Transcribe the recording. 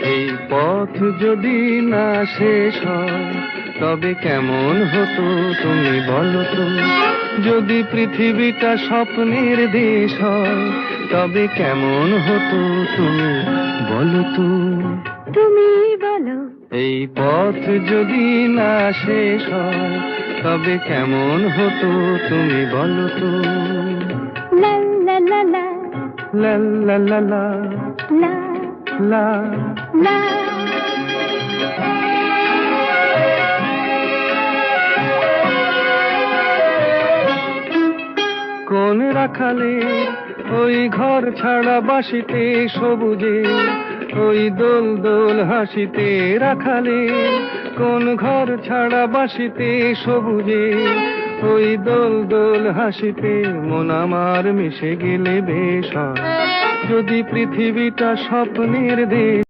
এই পথ যদি না শেষ হয় তবে কেমন হতো তুমি বলো তো। যদি পৃথিবীটা স্বপ্নের দেশ হয় তবে কেমন হতো তুমি বলো তো। তুমি বলো। এই পথ যদি না শেষ হয় তবে কেমন হতো তুমি বলো তো। লা লা লা লা লা লা লা লা লা লা। লা। কোন রাখালে ওই ঘর ছাড়া বাসিতে সবুজে ওই দোল দোল হাসিতে রাখালে কোন ঘর ছাড়া বাসিতে সবুজে ওই দোল দোল হাসিতে মন আমার মিশে গেলে বেশ হয়। যদি পৃথিবীটা স্বপ্নের দেশ